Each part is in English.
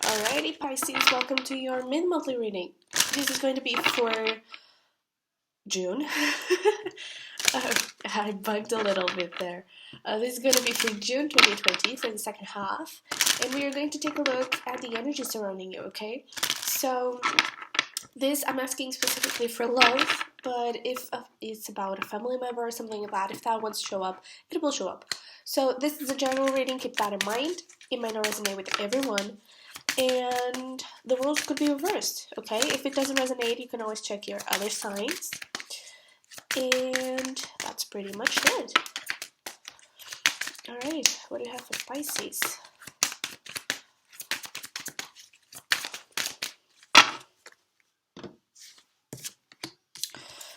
Alrighty, Pisces, welcome to your mid-monthly reading. This is going to be for June. I bugged a little bit there. This is going to be for June 2020, for the second half, and we are going to take a look at the energy surrounding you, okay? So, this I'm asking specifically for love, but if it's about a family member or something like that, if that wants to show up, it will show up. So, this is a general reading, keep that in mind. It might not resonate with everyone. And the roles could be reversed, okay? If it doesn't resonate, you can always check your other signs. And that's pretty much it. Alright, what do you have for Pisces?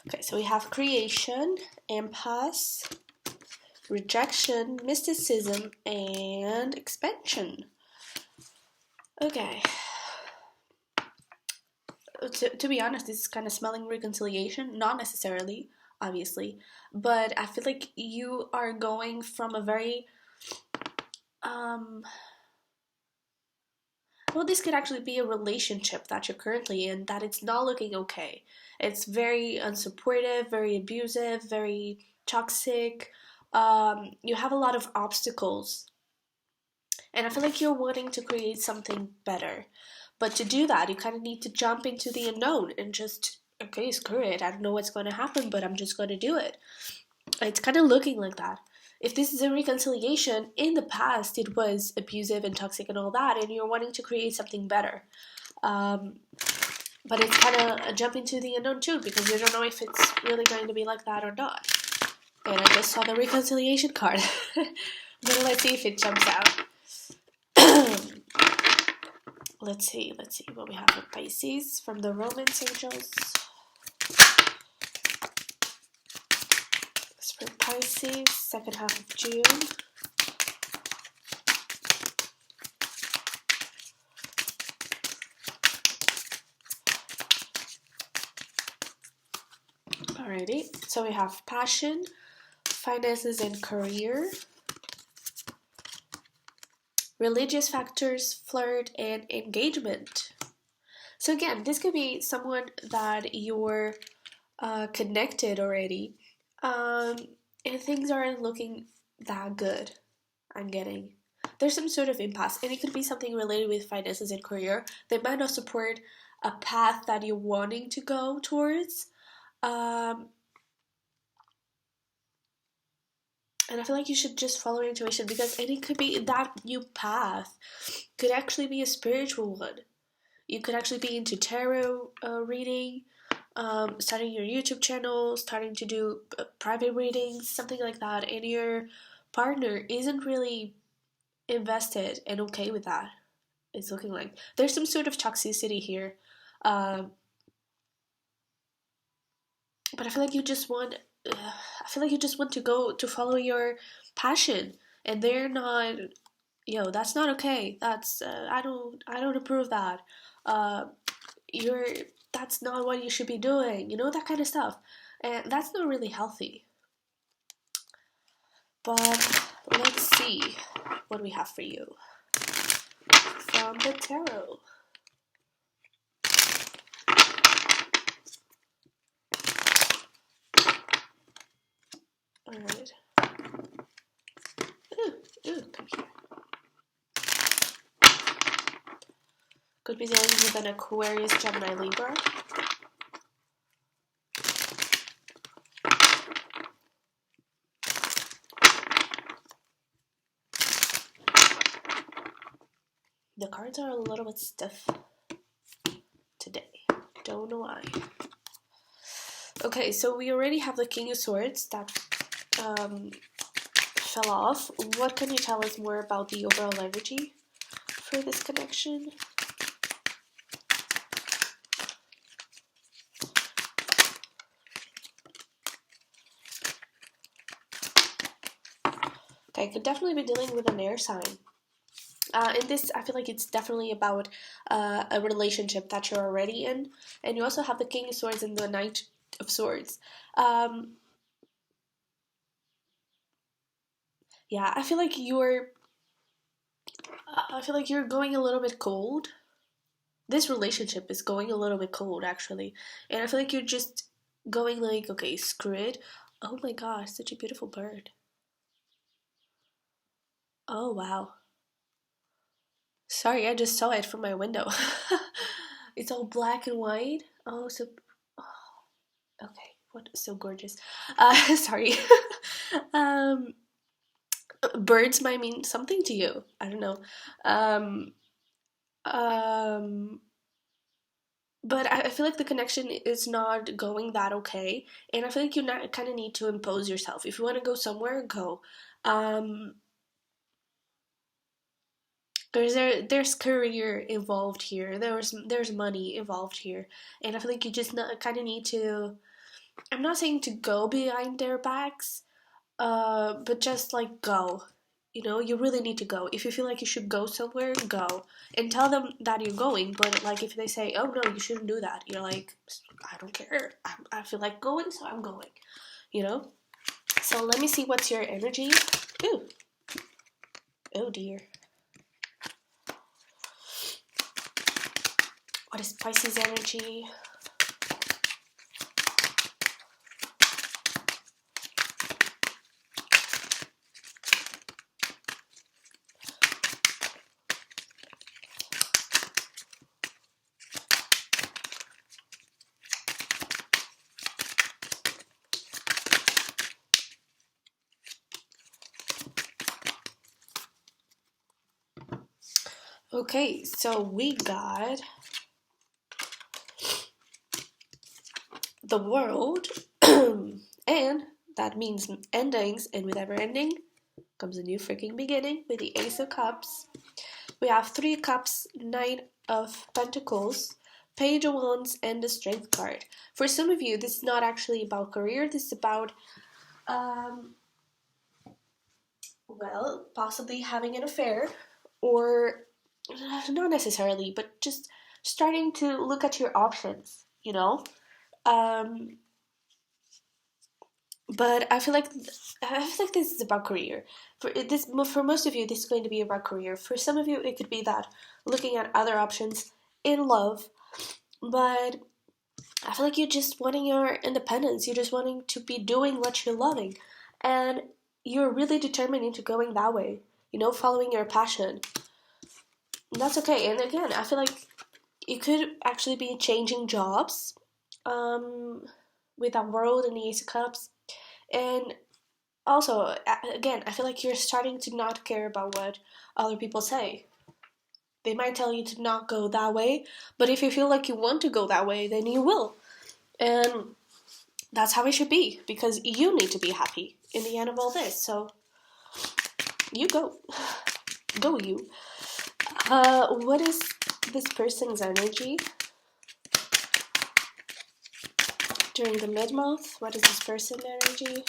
Okay, so we have creation, impasse, rejection, mysticism, and expansion. Okay. To be honest, this is kind of smelling reconciliation. Not necessarily, obviously, but I feel like you are going from a very well, this could actually be a relationship that you're currently in that it's not looking okay. It's very unsupportive, very abusive, very toxic. You have a lot of obstacles, and I feel like you're wanting to create something better. But to do that, you kind of need to jump into the unknown and just, okay, screw it. I don't know what's going to happen, but I'm just going to do it. It's kind of looking like that. If this is a reconciliation, in the past it was abusive and toxic and all that, and you're wanting to create something better. But it's kind of a jump into the unknown too, because you don't know if it's really going to be like that or not. And I just saw the reconciliation card. But let's see if it jumps out. Let's see what we have for Pisces from the Romance Angels. It's for Pisces, second half of June. Alrighty, so we have passion, finances and career, religious factors, flirt, and engagement. So again, this could be someone that you're connected already, and things aren't looking that good. I'm getting. There's some sort of impasse, and it could be something related with finances and career. They might not support a path that you're wanting to go towards. And I feel like you should just follow your intuition, because it could be that new path could actually be a spiritual one. You could actually be into tarot reading, starting your YouTube channel, starting to do private readings, something like that, and your partner isn't really invested and okay with that. It's looking like there's some sort of toxicity here, but I feel like you just want. I feel like you just want to go to follow your passion, and they're not. That's not okay. That's I don't approve that. You're that's not what you should be doing. That kind of stuff, and that's not really healthy. But let's see what we have for you from the tarot. Alright. Ooh, come here. Could be dealing with an Aquarius, Gemini, Libra. The cards are a little bit stiff today. Don't know why. Okay, so we already have the King of Swords that fell off. What can you tell us more about the overall energy for this connection? Okay, could definitely be dealing with an air sign. In this, I feel like it's definitely about a relationship that you're already in, and you also have the King of Swords and the Knight of Swords. Yeah, I feel like you're going a little bit cold this relationship is going a little bit cold actually, and I feel like you're just going like, okay, screw it. Oh my gosh, such a beautiful bird. Oh wow. Sorry, I just saw it from my window. It's all black and white. Oh, so okay. What so gorgeous. Sorry. um, birds might mean something to you. I don't know. Um, um, but I feel like the connection is not going that okay, and I feel like you not kind of need to impose yourself. If you want to go somewhere, go. Um, there's career involved here. There's money involved here, and I feel like you just kind of need to. I'm not saying to go behind their backs, but just like go. You know, you really need to go. If you feel like you should go somewhere, go and tell them that you're going. But like if they say, "Oh no, you shouldn't do that," you're like, "I don't care. I feel like going, so I'm going." You know. So let me see what's your energy. Ooh, oh dear. What is Pisces energy? Okay, so we got the world, and that means endings, and with every ending comes a new freaking beginning with the Ace of Cups. We have Three Cups, Knight of Pentacles, Page of Wands, and the Strength card. For some of you, this is not actually about career, this is about, um, well, possibly having an affair, or not necessarily, but just starting to look at your options, you know? Um, but I feel like this is about career. For most of you, this is going to be about career. For some of you, it could be that looking at other options in love. But I feel like you're just wanting your independence. You're just wanting to be doing what you're loving, and you're really determined into going that way. You know, following your passion. And that's okay. And again, I feel like you could actually be changing jobs, um, with that world and the Ace of Cups. And also, again, I feel like you're starting to not care about what other people say. They might tell you to not go that way, but if you feel like you want to go that way, then you will. And that's how it should be, because you need to be happy in the end of all this. So, you go. Go, you. What is this person's energy during the mid-month? What is this person's energy?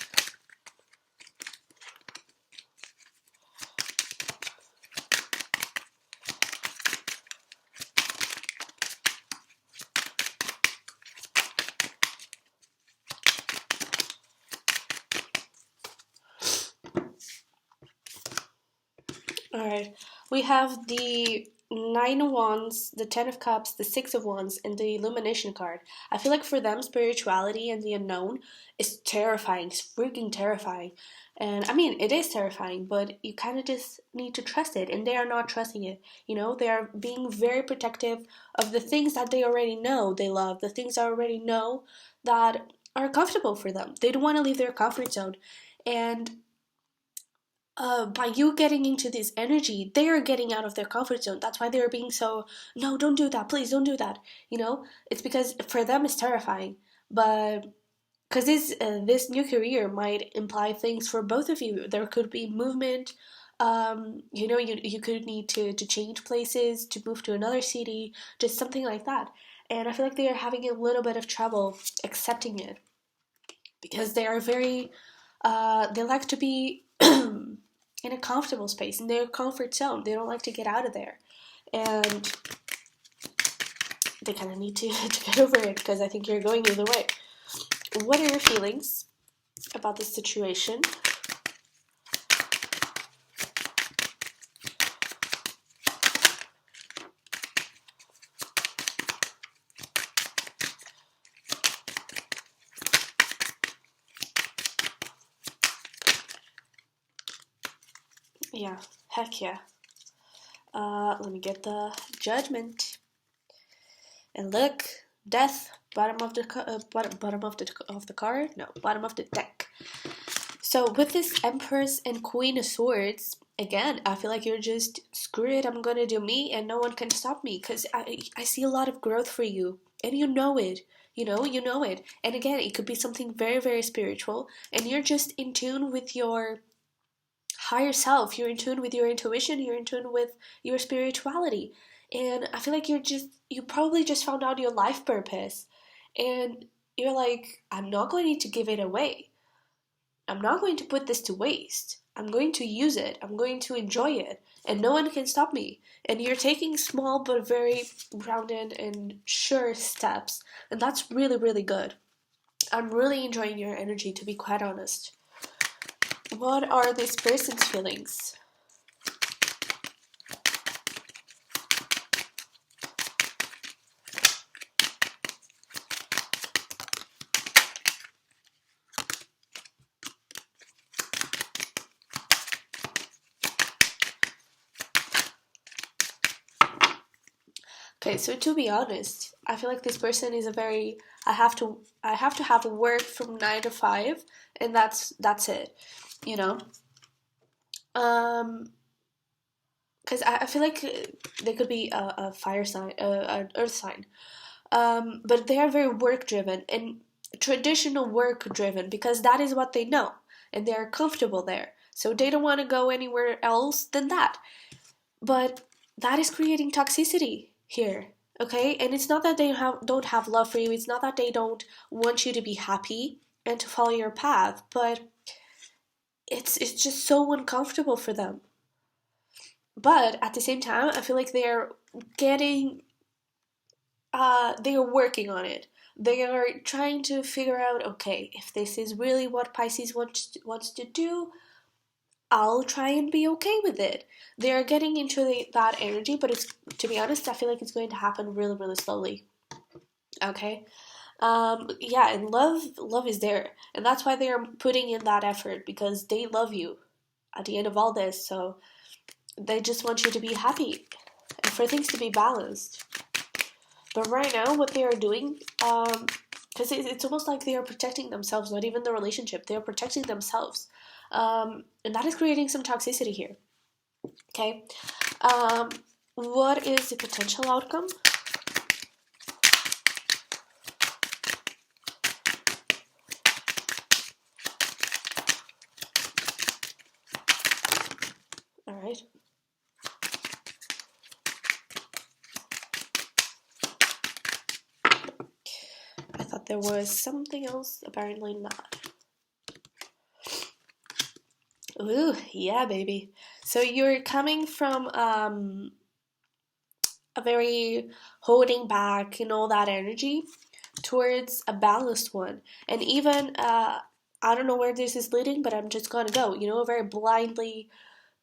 Alright, we have the Nine of Wands, the Ten of Cups, the Six of Wands, and the Illumination card. I feel like for them, spirituality and the unknown is terrifying. It's freaking terrifying. And I mean, it is terrifying, but you kind of just need to trust it. And they are not trusting it. You know, they are being very protective of the things that they already know they love, the things they already know that are comfortable for them. They don't want to leave their comfort zone. And by you getting into this energy, they are getting out of their comfort zone. That's why they're being so, no, don't do that, please don't do that. You know, it's because for them it's terrifying. But because this new career might imply things for both of you. There could be movement. You know, you could need to change places, to move to another city, just something like that. And I feel like they are having a little bit of trouble accepting it because they are very they like to be in a comfortable space in their comfort zone. They don't like to get out of there, and they kind of need to, to get over it because I think you're going either way. What are your feelings about this situation? Yeah, heck yeah. Let me get the Judgment. And look, Death, bottom of the bottom of the card. No, bottom of the deck. So with this Empress and Queen of Swords, again, I feel like you're just, screw it, I'm gonna do me and no one can stop me, because I see a lot of growth for you and you know it. You know it. And again, it could be something very, very spiritual, and you're just in tune with your higher self, you're in tune with your intuition, you're in tune with your spirituality. And I feel like you probably just found out your life purpose. And you're like, I'm not going to give it away. I'm not going to put this to waste. I'm going to use it. I'm going to enjoy it. And no one can stop me. And you're taking small but very grounded and sure steps. And that's really, really good. I'm really enjoying your energy, to be quite honest. What are this person's feelings? Okay, so to be honest, I feel like this person is a very, I have to have work from 9 to 5, and that's it, you know. Um, because I feel like they could be a fire sign, an earth sign. But they are very work driven and traditional work driven, because that is what they know and they're comfortable there. So they don't want to go anywhere else than that. But that is creating toxicity here, okay? And it's not that they don't have love for you. It's not that they don't want you to be happy and to follow your path, but it's just so uncomfortable for them. But at the same time, I feel like getting they are working on it. They are trying to figure out, okay, if this is really what Pisces wants to do, I'll try and be okay with it. They are getting into that energy, but it's, to be honest, I feel like it's going to happen really, really slowly. Okay. Yeah, and love is there, and that's why they are putting in that effort, because they love you at the end of all this. So they just want you to be happy and for things to be balanced. But right now, what they are doing, because it's almost like they are protecting themselves, not even the relationship. They are protecting themselves, and that is creating some toxicity here. Okay, um, what is the potential outcome? All right. I thought there was something else. Apparently not. Ooh, yeah, baby. So you're coming from a very holding back and all that energy towards a balanced one. And even, I don't know where this is leading, but I'm just gonna go, a very blindly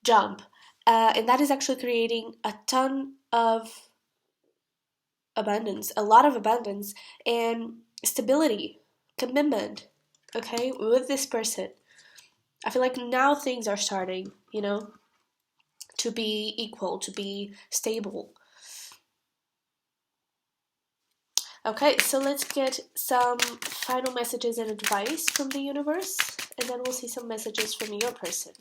jump. And that is actually creating a ton of abundance, a lot of abundance, and stability, commitment, okay, with this person. I feel like now things are starting, to be equal, to be stable. Okay, so let's get some final messages and advice from the universe, and then we'll see some messages from your person.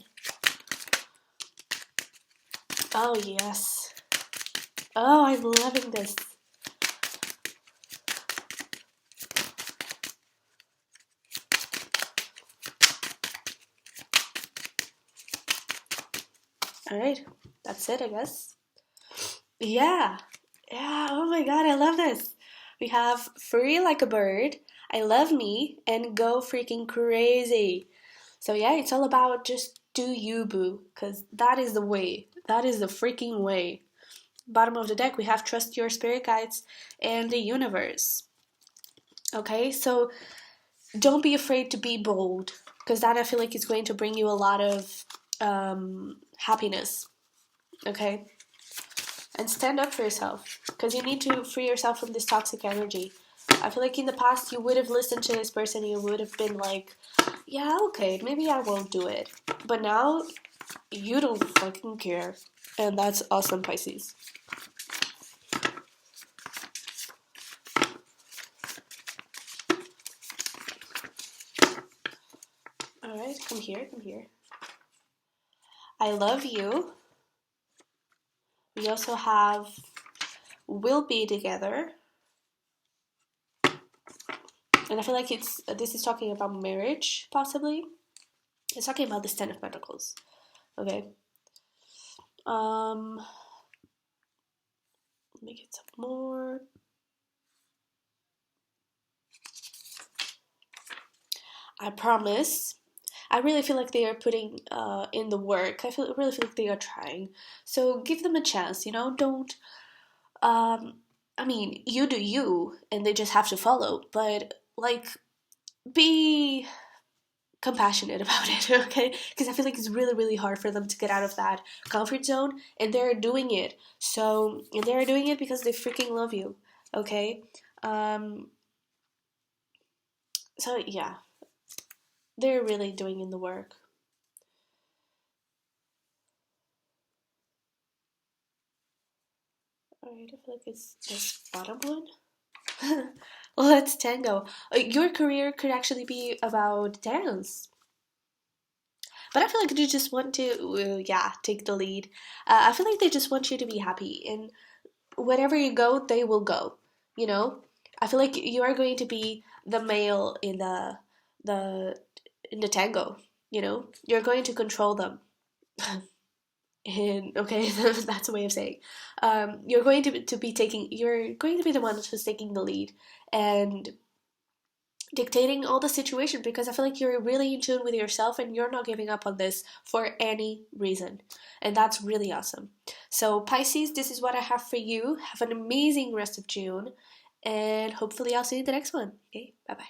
Oh, yes. Oh, I'm loving this. Alright, that's it, I guess. Yeah. Yeah, oh my god, I love this. We have Free Like a Bird, I Love Me, and Go Freaking Crazy. So yeah, it's all about just do you, boo, because that is the way. That is the freaking way. Bottom of the deck, we have Trust Your Spirit Guides and the Universe. Okay, so don't be afraid to be bold, because that I feel like is going to bring you a lot of happiness. Okay? And stand up for yourself, because you need to free yourself from this toxic energy. I feel like in the past you would have listened to this person and you would have been like, yeah, okay, maybe I won't do it. But now You don't fucking care. And that's awesome, Pisces. Alright, come here, come here. I love you. We also have will be together. And I feel like this is talking about marriage, possibly. It's talking about this Ten of Pentacles. Okay. Let me get some more. I promise. I really feel like they are putting in the work. Really feel like they are trying. So give them a chance, you know? Don't I mean, you do you and they just have to follow, but like be compassionate about it, okay? Because I feel like it's really, really hard for them to get out of that comfort zone, and they're doing it. So, and they're doing it because they freaking love you, okay? So yeah, they're really doing in the work. Alright, I feel like it's this bottom one. Let's tango. Your career could actually be about dance. But I feel like they just want to, yeah, take the lead. I feel like they just want you to be happy, and wherever you go, they will go. You know, I feel like you are going to be the male in the in the tango. You know, you're going to control them. And okay, that's a way of saying you're going to be taking. You're going to be the one who's taking the lead and dictating all the situation because I feel like you're really in tune with yourself and you're not giving up on this for any reason. And that's really awesome. So, Pisces, this is what I have for you. Have an amazing rest of June, and hopefully, I'll see you in the next one. Okay, bye bye.